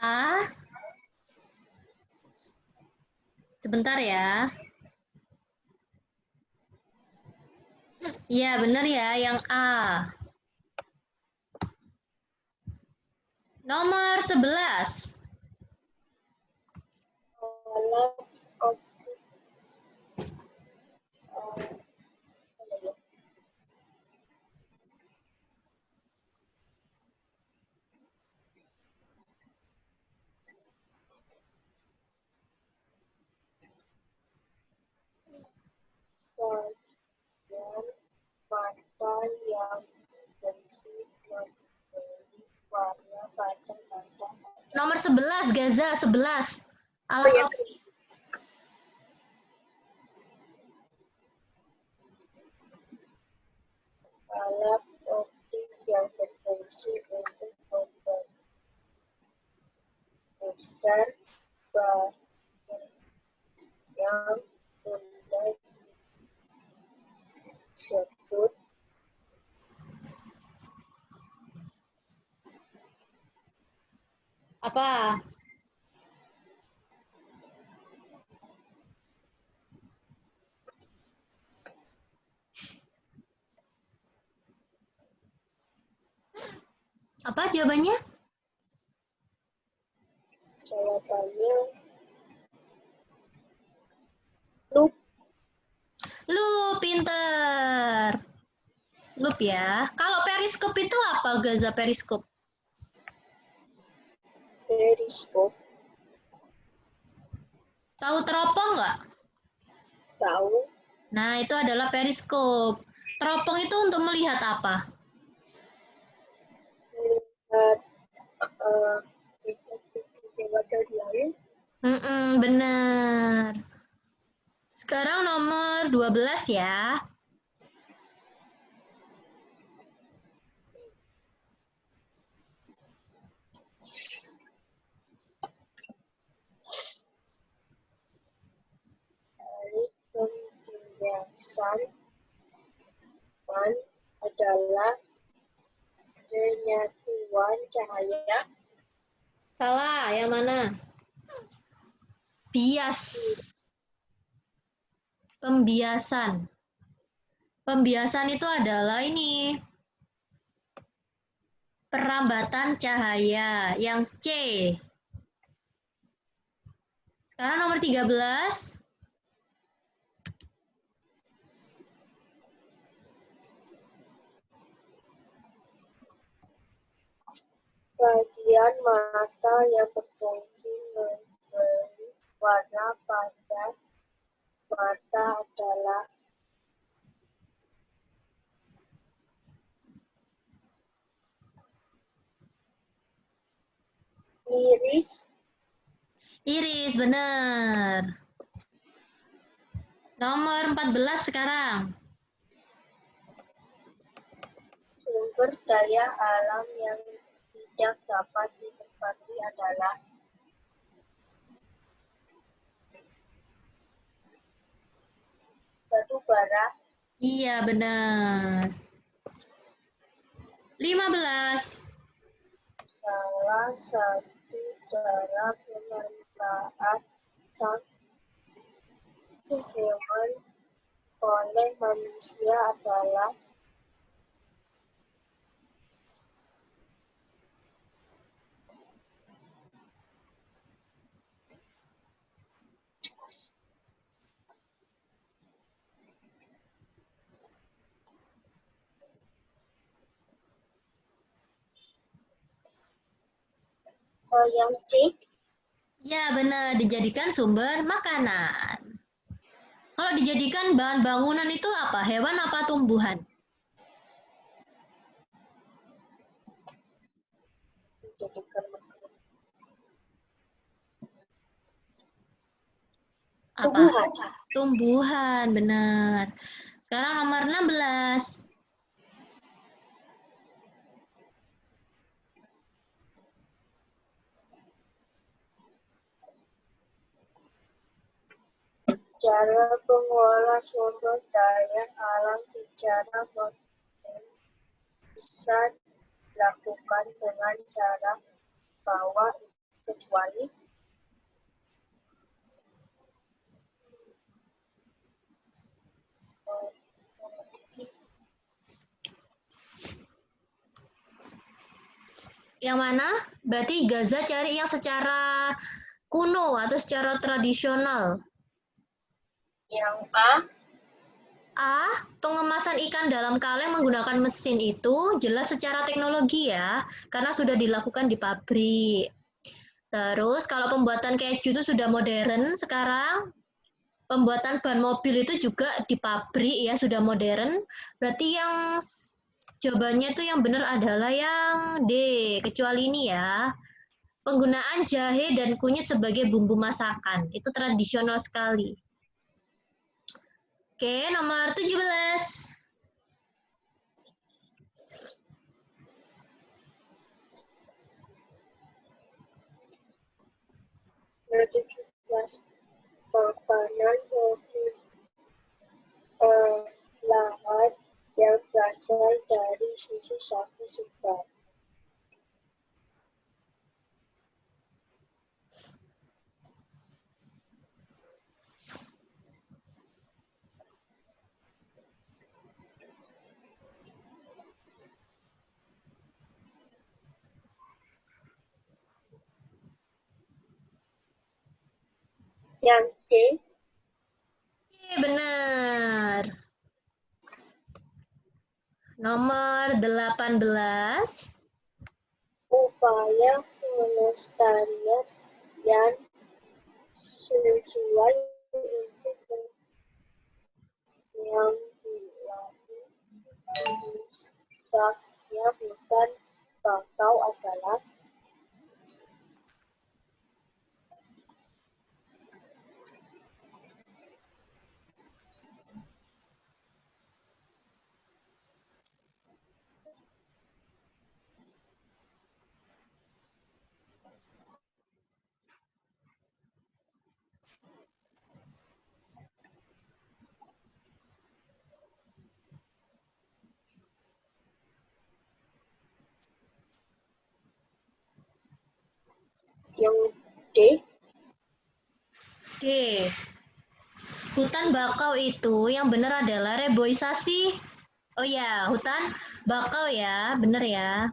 A. Sebentar ya. Iya, benar ya, yang A. Nomor 11. Alat optik. Bagian mata yang berfungsi memberi warna pada mata. Nomor 11, Gaza, 11. Oh Alat ya, optik. alat optik yang berfungsi untuk membesar bagian yang benda disebut Apa? Apa jawabannya? jawabannya loop. Lu pinter. Loop ya. Kalau periskop itu apa, Gaza, periskop? Periskop. Tahu teropong nggak? Tahu. Nah, itu adalah periskop. Teropong itu untuk melihat apa? Melihat bintang-bintang yang ada di langit. Benar. Sekarang nomor 12 ya. Dari pembiasan adalah penyatuan cahaya. Salah, yang mana? Bias. Pembiasan. Pembiasan itu adalah ini. Perambatan cahaya, yang C. Sekarang nomor 13. Bagian mata yang berfungsi memberi warna pada mata adalah iris. Iris, benar. Nomor 14 sekarang. Sumber daya alam yang tidak dapat ditempati adalah batu bara. Iya, benar. 15. Salah satu cara pemanfaatan hewan oleh manusia adalah yang C. Ya, benar. Dijadikan sumber makanan. Kalau dijadikan bahan bangunan itu apa? Hewan apa tumbuhan? Dijadikan Apa? tumbuhan. Tumbuhan, benar. Sekarang nomor 16. Cara mengolah sumber daya alam secara modern bisa dilakukan dengan cara bawah kecuali Yang mana? Berarti Gaza cari yang secara kuno atau secara tradisional. yang A. A. Pengemasan ikan dalam kaleng menggunakan mesin itu jelas secara teknologi ya, karena sudah dilakukan di pabrik. Terus kalau pembuatan keju itu sudah modern sekarang, pembuatan ban mobil itu juga di pabrik ya, sudah modern. Berarti yang jawabannya itu yang benar adalah yang D, kecuali ini ya. Penggunaan jahe dan kunyit sebagai bumbu masakan, itu tradisional sekali. Oke, nomor 17. Nomor 17. Makanan olahan yang berasal dari susu sapi segar. Yang C. Benar. Nomor 18. Upaya pelestarian yang sesuai untuk yang dilakukan rusaknya hutan bakau adalah yang D. D. Hutan bakau itu yang benar adalah reboisasi. Oh ya, hutan bakau ya, benar ya.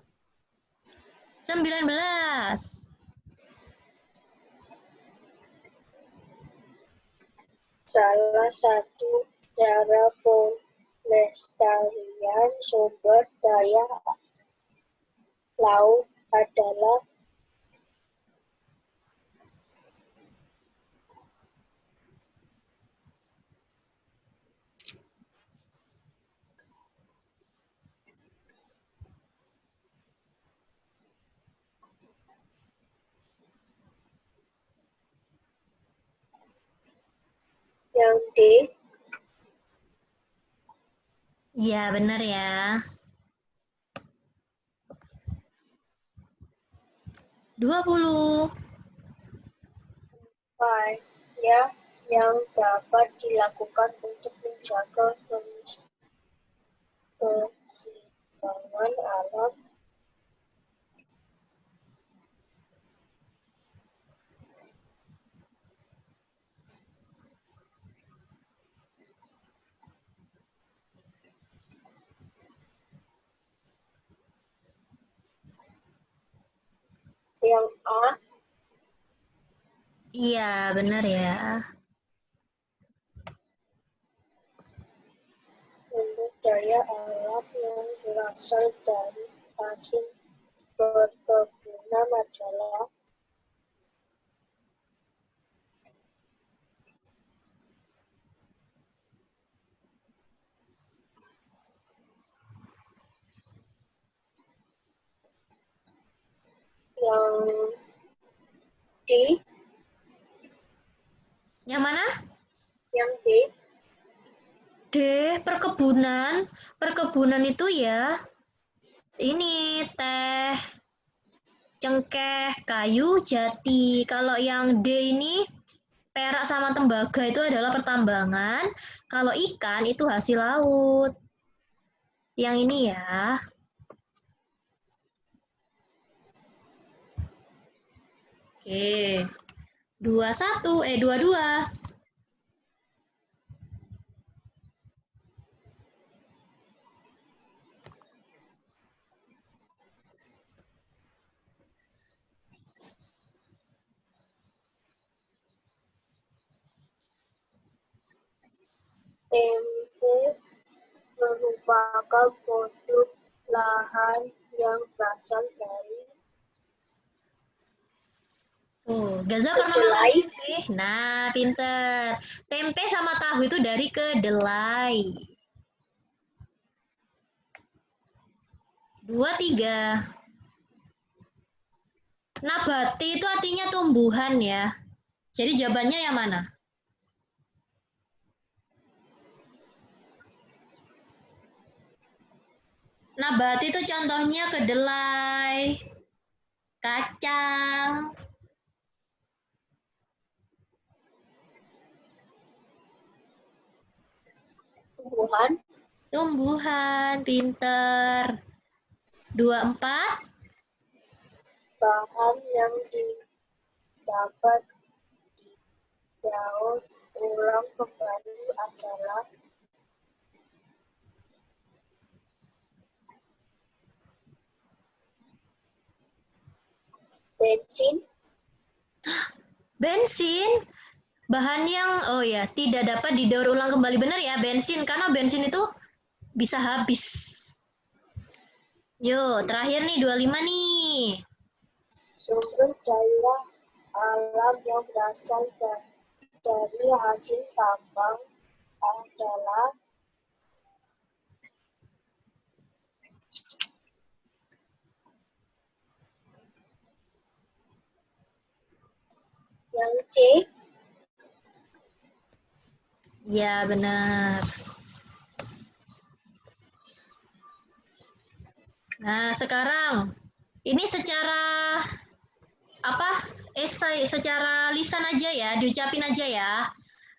19. Salah satu cara pelestarian sumber daya laut adalah yang D. Iya, benar ya. 20. Upaya yang dapat dilakukan untuk menjaga keseimbangan alam yang A. Iya, benar ya. Sumber daya alam yang berasal dari hasil perkebunan adalah yang D. Yang mana? Yang D. D, perkebunan. Perkebunan itu ya, ini teh, cengkeh, kayu, jati. Kalau yang D ini perak sama tembaga itu adalah pertambangan. Kalau ikan itu hasil laut. Yang ini ya. Oke. 21, 22. Tempe merupakan produk lahan yang berasal dari Gaza pernah makan kedelai. tempe. Nah, pinter. Tempe sama tahu itu dari kedelai. 23. Nabati itu artinya tumbuhan ya. Jadi jawabannya yang mana? Nabati itu contohnya kedelai, kacang, Tumbuhan. tumbuhan, pinter. 24. Bahan yang didapat didaur ulang kembali adalah bensin. Bensin. Bahan yang, oh ya, tidak dapat didaur ulang kembali. Benar ya, bensin. Karena bensin itu bisa habis. Yuk, terakhir nih, 25 nih. Sumber daya alam yang berasal dari hasil tambang adalah yang C. Ya, benar. Nah, sekarang ini secara apa? Esai, secara lisan aja ya, diucapin aja ya.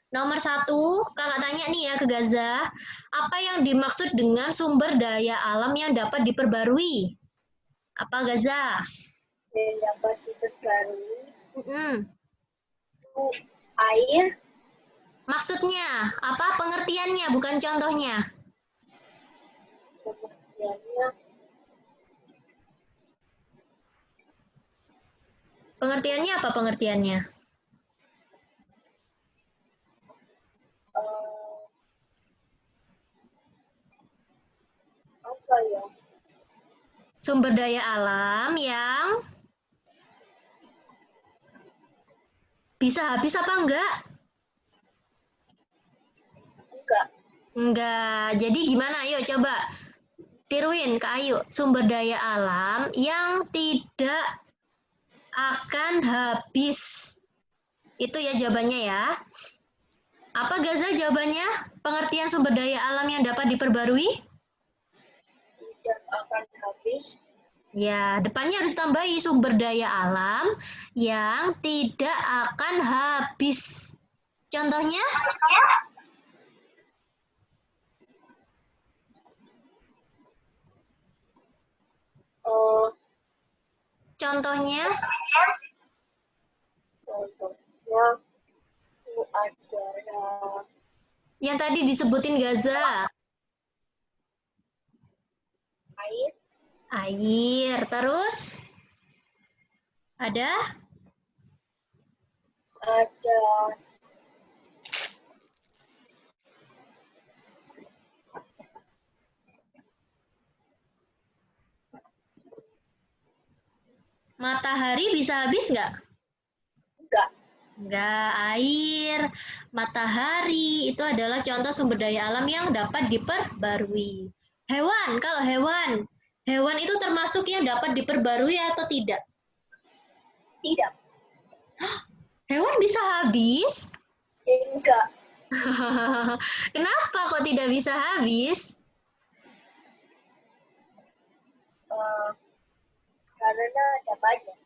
Nomor 1, kakak tanya nih ya ke Gaza, apa yang dimaksud dengan sumber daya alam yang dapat diperbarui? Apa Gaza? Yang dapat diperbarui Mm-mm. air. Maksudnya, apa pengertiannya, bukan contohnya? Kemudiannya Pengertiannya apa pengertiannya? apa ya? sumber daya alam yang bisa habis apa enggak? Enggak. Enggak. Jadi gimana? Ayo coba tiruin ke Ayu. Sumber daya alam yang tidak akan habis. Itu ya jawabannya ya. Apa Gaza jawabannya? Pengertian sumber daya alam yang dapat diperbarui? Tidak akan habis. Ya, depannya harus tambahi sumber daya alam yang tidak akan habis. Contohnya? Contohnya? Contohnya itu adalah Yang tadi disebutin Gaza. air, Air. Terus? Ada? ada Matahari bisa habis nggak? enggak. Enggak, air, matahari itu adalah contoh sumber daya alam yang dapat diperbarui. Hewan, kalau hewan itu termasuk yang dapat diperbarui atau tidak? Tidak. Hewan bisa habis? Enggak. Kenapa kok tidak bisa habis? Karena ada banyak.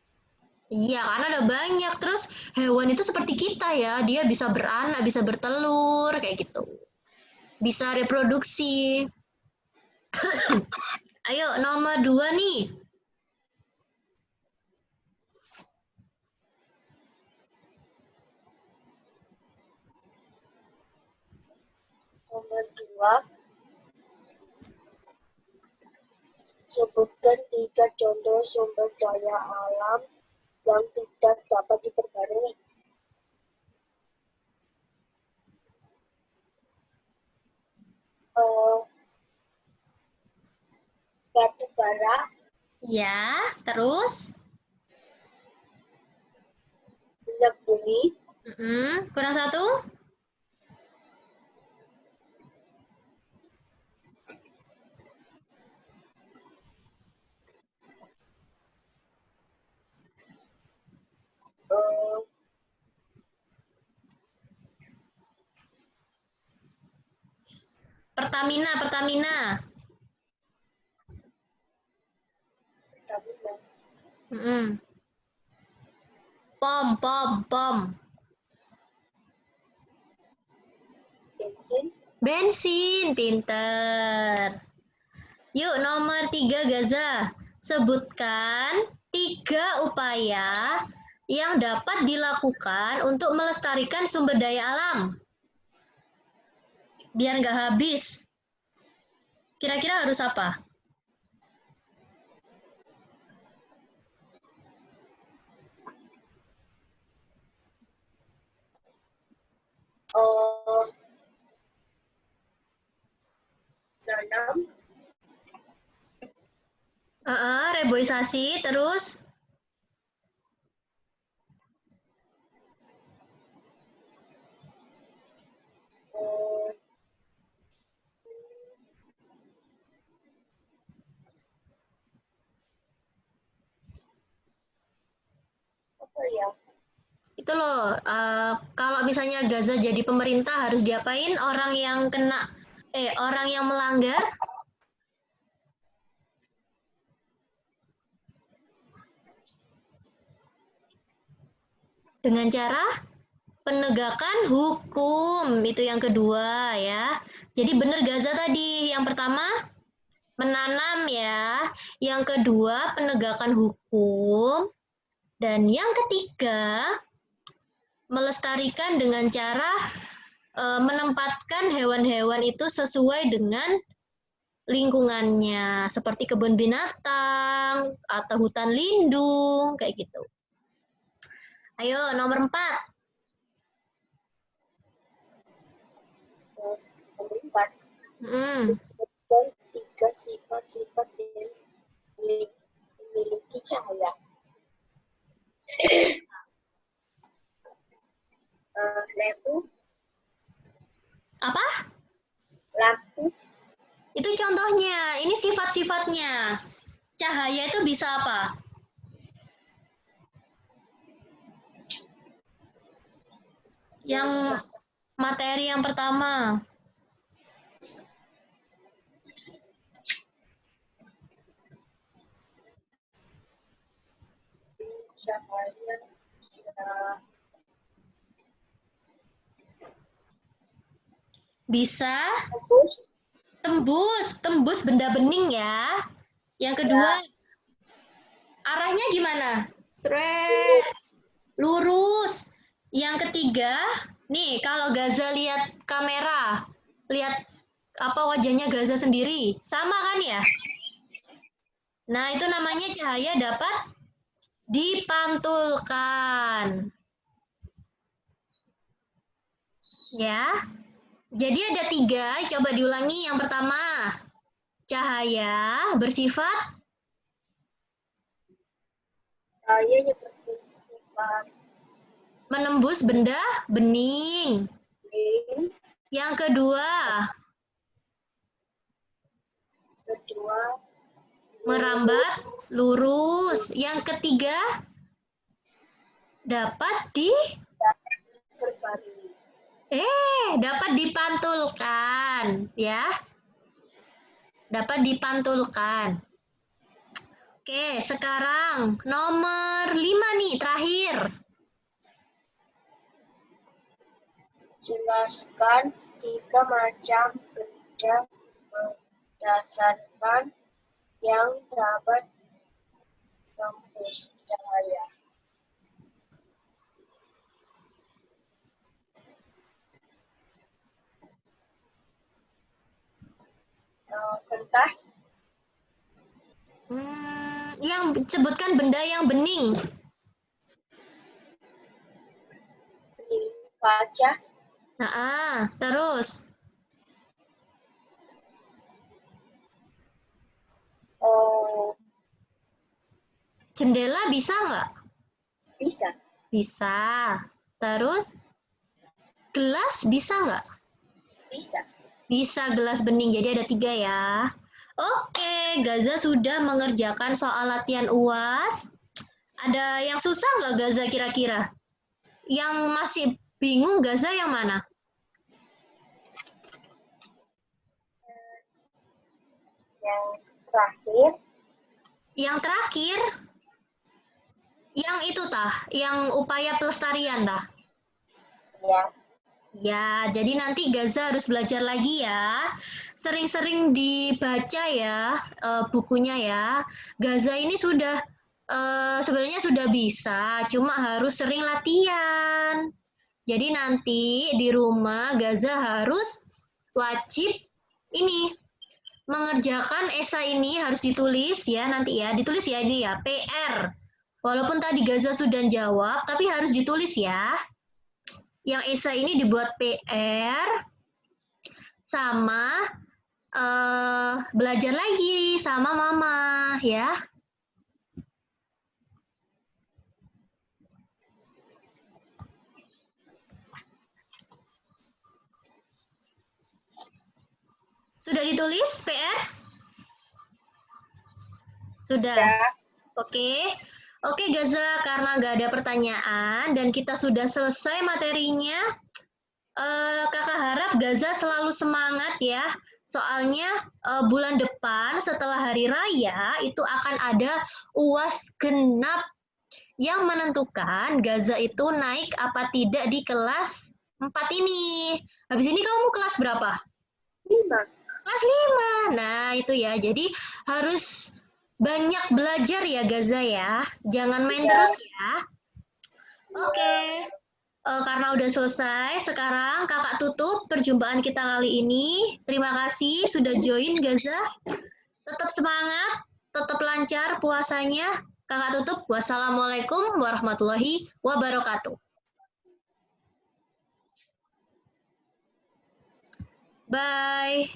Iya, karena ada banyak. Terus hewan itu seperti kita ya, dia bisa beranak, bisa bertelur, kayak gitu. Bisa reproduksi. Ayo, nomor 2 nih. Nomor 2, sebutkan 3 contoh sumber daya alam yang tidak dapat diperbarui. Batu bara, Ya, terus? minyak bumi, Kurang satu? eh, Pertamina, Pertamina. stamina, Mm-mm. Pom, pom, pom. bensin, Bensin, pinter. Yuk, nomor 3, Gaza. Sebutkan 3 upaya yang dapat dilakukan untuk melestarikan sumber daya alam. Biar nggak habis. Kira-kira harus apa? nanam, Reboisasi, terus eh, apa ya? itu loh, kalau misalnya Gaza jadi pemerintah harus diapain orang yang melanggar dengan cara penegakan hukum. Itu yang kedua ya. Jadi benar Gaza tadi. Yang pertama menanam ya. Yang kedua penegakan hukum. Dan yang ketiga melestarikan dengan cara menempatkan hewan-hewan itu sesuai dengan lingkungannya, seperti kebun binatang atau hutan lindung, kayak gitu. Ayo, nomor 4. Nomor 4, Hmm. sebutkan 3 sifat-sifat yang memiliki cahaya. Lampu. Apa? Lampu. Itu contohnya. Ini sifat-sifatnya. Cahaya itu bisa apa? Yang materi yang pertama. Cahaya Bisa tembus. tembus benda bening ya. Yang kedua, arahnya gimana? Sret, lurus. Yang ketiga, nih kalau Gaza lihat kamera, lihat apa wajahnya Gaza sendiri, sama kan ya? Nah, itu namanya cahaya dapat dipantulkan. Ya, jadi ada 3, coba diulangi. Yang pertama, cahaya bersifat Cahaya yang bersifat menembus benda bening. bening. Yang kedua, merambat lurus. Yang ketiga, dapat berbaring. dapat dipantulkan, ya. Dapat dipantulkan. Oke, sekarang nomor 5 nih, terakhir. Jelaskan 3 macam benda berdasarkan yang dapat tembus cahaya. Kertas. Yang sebutkan benda yang bening. Bening kaca. Nah, terus. Jendela bisa nggak? Bisa. Bisa. Terus, gelas bisa nggak? Bisa. Bisa gelas bening, jadi ada 3 ya. Oke, Gaza sudah mengerjakan soal latihan UAS. Ada yang susah nggak Gaza kira-kira? Yang masih bingung Gaza yang mana? Yang terakhir. Yang terakhir? Yang itu tah, yang upaya pelestarian tah? Ya. Ya, jadi nanti Gaza harus belajar lagi ya. Sering-sering dibaca ya bukunya ya. Gaza ini sudah sebenarnya sudah bisa, cuma harus sering latihan. Jadi nanti di rumah Gaza harus wajib ini mengerjakan esai ini harus ditulis ya nanti ya. Ditulis ya ini ya, PR. Walaupun tadi Gaza sudah jawab, tapi harus ditulis ya. Yang esai ini dibuat PR sama belajar lagi sama mama ya. Sudah ditulis PR? Sudah. Ya. Oke. Oke Gaza, karena nggak ada pertanyaan dan kita sudah selesai materinya, Kakak harap Gaza selalu semangat ya. Soalnya bulan depan setelah hari raya itu akan ada UAS genap yang menentukan Gaza itu naik apa tidak di kelas 4 ini. Habis ini kamu kelas berapa? 5. Kelas 5. Nah, itu ya. Jadi harus banyak belajar ya Gaza ya. Jangan main terus ya. Oke. Karena udah selesai, sekarang kakak tutup perjumpaan kita kali ini. Terima kasih sudah join Gaza. Tetap semangat, tetap lancar puasanya. Kakak tutup. Wassalamualaikum warahmatullahi wabarakatuh. Bye.